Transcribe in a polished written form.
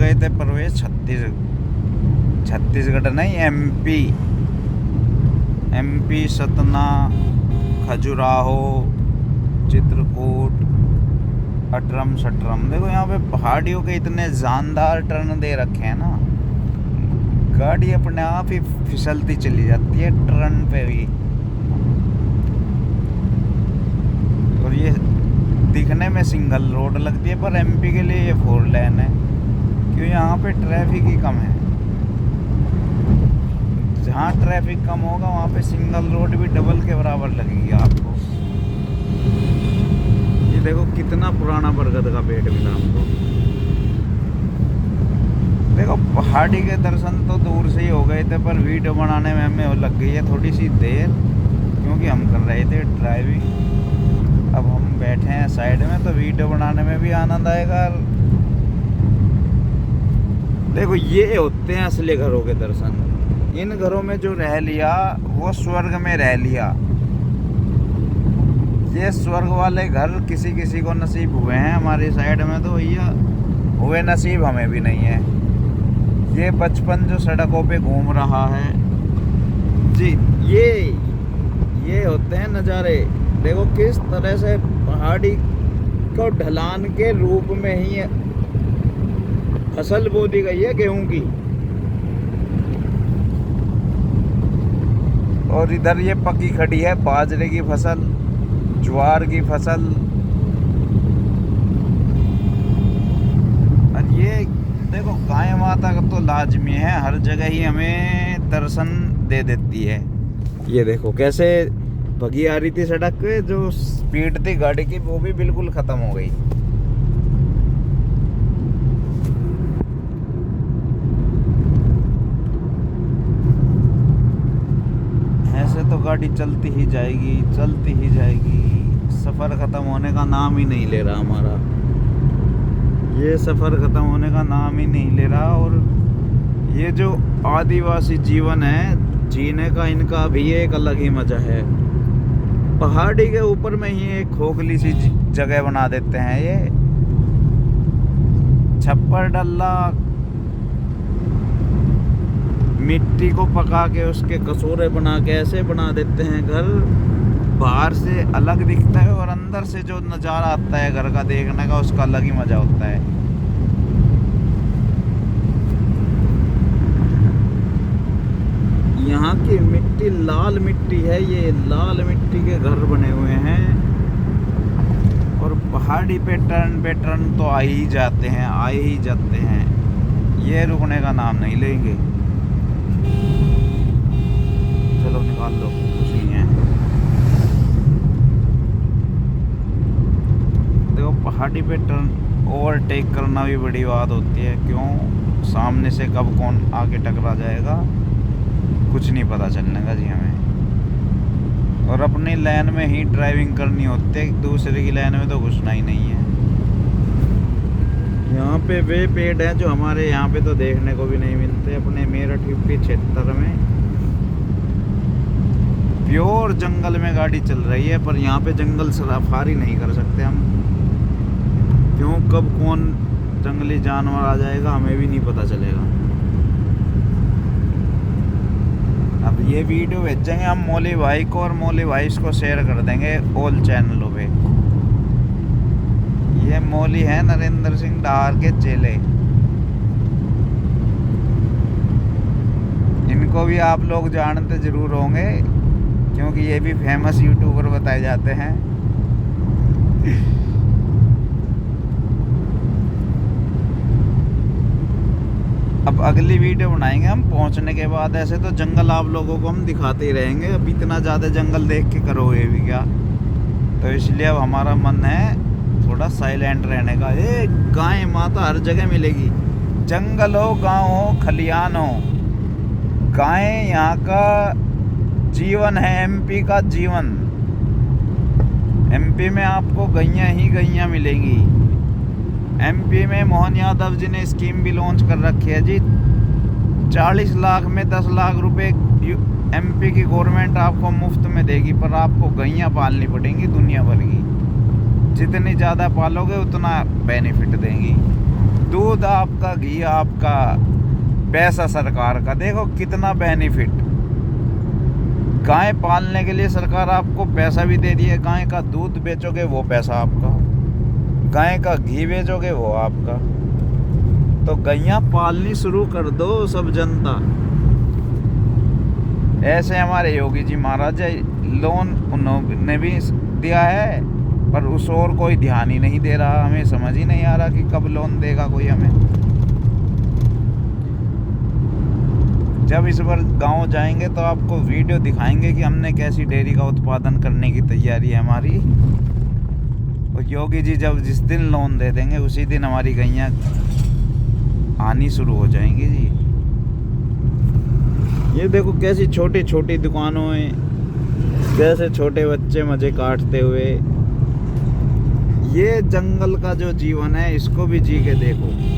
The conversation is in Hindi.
गए थे प्रवेश छत्तीसगढ़ नहीं, एमपी सतना, खजुराहो, चित्रकूट, अटरम सटरम। देखो यहाँ पे पहाड़ियों के इतने जानदार टर्न दे रखे हैं ना, गाड़ी अपने आप ही फिसलती चली जाती है टर्न पे भी। और ये दिखने में सिंगल रोड लगती है, पर एमपी के लिए ये 4 लेन है, क्यों यहाँ पे ट्रैफिक ही कम है। जहाँ ट्रैफिक कम होगा वहाँ पे सिंगल रोड भी डबल के बराबर लगेगी आपको। ये देखो कितना पुराना बरगद का पेड़ मिला हमको। देखो पहाड़ी के दर्शन तो दूर से ही हो गए थे, पर वीडियो बनाने में हमें लग गई है थोड़ी सी देर, क्योंकि हम कर रहे थे ड्राइविंग। अब हम बैठे हैं साइड में, तो वीडियो बनाने में भी आनंद आएगा। देखो ये होते हैं असली घरों के दर्शन। इन घरों में जो रह लिया वो स्वर्ग में रह लिया। ये स्वर्ग वाले घर किसी किसी को नसीब हुए हैं, हमारी साइड में तो भैया हुए नसीब हमें भी नहीं है। ये बचपन जो सड़कों पे घूम रहा है जी, ये होते हैं नज़ारे। देखो किस तरह से पहाड़ी को ढलान के रूप में ही फसल बो दी गई है गेहूं की। और इधर ये पकी खड़ी है बाजरे की फसल, ज्वार की फसल। और ये देखो गाय माता का तो लाजमी है, हर जगह ही हमें दर्शन दे देती है। ये देखो कैसे भगी आ रही थी सड़क पे, जो स्पीड थी गाड़ी की वो भी बिल्कुल खत्म हो गई। ऐसे तो गाड़ी चलती ही जाएगी, चलती ही जाएगी। सफ़र ख़त्म होने का नाम ही नहीं ले रहा हमारा, ये सफ़र ख़त्म होने का नाम ही नहीं ले रहा। और ये जो आदिवासी जीवन है जीने का, इनका भी एक अलग ही मज़ा है। पहाड़ी के ऊपर में ही एक खोखली सी जगह बना देते हैं, ये छप्पर डल्ला, मिट्टी को पका के उसके कसूरे बना के ऐसे बना देते हैं घर। बाहर से अलग दिखता है और अंदर से जो नज़ारा आता है घर का देखने का, उसका अलग ही मज़ा होता है। यहाँ की मिट्टी लाल मिट्टी है, ये लाल मिट्टी के घर बने हुए हैं। और पहाड़ी पे टर्न तो आ ही जाते हैं, ये रुकने का नाम नहीं लेंगे। चलो निकाल लो, कुछ नहीं है। देखो पहाड़ी पे टर्न ओवरटेक करना भी बड़ी बात होती है, क्यों सामने से कब कौन आके टकरा जाएगा कुछ नहीं पता चलने का जी हमें। और अपनी लाइन में ही ड्राइविंग करनी होती है, दूसरे की लाइन में तो घुसना ही नहीं है। यहाँ पे वे पेड़ हैं जो हमारे यहाँ पे तो देखने को भी नहीं मिलते। अपने मेरठ यूपी क्षेत्र में प्योर जंगल में गाड़ी चल रही है, पर यहाँ पे जंगल सफारी नहीं कर सकते हम, क्यों कब कौन जंगली जानवर आ जाएगा हमें भी नहीं पता चलेगा। अब ये वीडियो भेजेंगे हम मौली भाई को, और मौली भाई इसको शेयर कर देंगे ऑल चैनलों पे। ये मौली है नरेंद्र सिंह डार के चेले, इनको भी आप लोग जानते जरूर होंगे, क्योंकि ये भी फेमस यूट्यूबर बताए जाते हैं। अब अगली वीडियो बनाएंगे हम पहुंचने के बाद। ऐसे तो जंगल आप लोगों को हम दिखाते ही रहेंगे, अब इतना ज़्यादा जंगल देख के करोगे भी क्या। तो इसलिए अब हमारा मन है थोड़ा साइलेंट रहने का। ये गाय माता हर जगह मिलेगी, जंगल हो, गांव हो, खलियान हो, गाय यहाँ का जीवन है, एमपी का जीवन। एमपी में आपको गैया ही गैया मिलेंगी। एमपी में मोहन यादव जी ने स्कीम भी लॉन्च कर रखी है जी, 40 लाख में 10 लाख रुपए एमपी की गवर्नमेंट आपको मुफ्त में देगी, पर आपको गैया पालनी पड़ेंगी दुनिया भर की। जितनी ज़्यादा पालोगे उतना बेनिफिट देंगी। दूध आपका, घी आपका, पैसा सरकार का। देखो कितना बेनिफिट। गाय पालने के लिए सरकार आपको पैसा भी दे रही है। गाय का दूध बेचोगे वो पैसा आपका, गाय का घी बेचोगे वो आपका। तो गैया पालनी शुरू कर दो सब जनता। ऐसे हमारे योगी जी महाराज लोन उन्होंने भी दिया है, पर उस और कोई ध्यान ही नहीं दे रहा। हमें समझ ही नहीं आ रहा कि कब लोन देगा कोई हमें। जब इस बार गांव जाएंगे तो आपको वीडियो दिखाएंगे कि हमने कैसी डेयरी का उत्पादन करने की तैयारी है हमारी। और योगी जी जब जिस दिन लोन दे देंगे उसी दिन हमारी गैया आनी शुरू हो जाएंगी जी। ये देखो कैसी छोटी छोटी दुकानों में कैसे छोटे बच्चे मजे काटते हुए। ये जंगल का जो जीवन है इसको भी जी के देखो।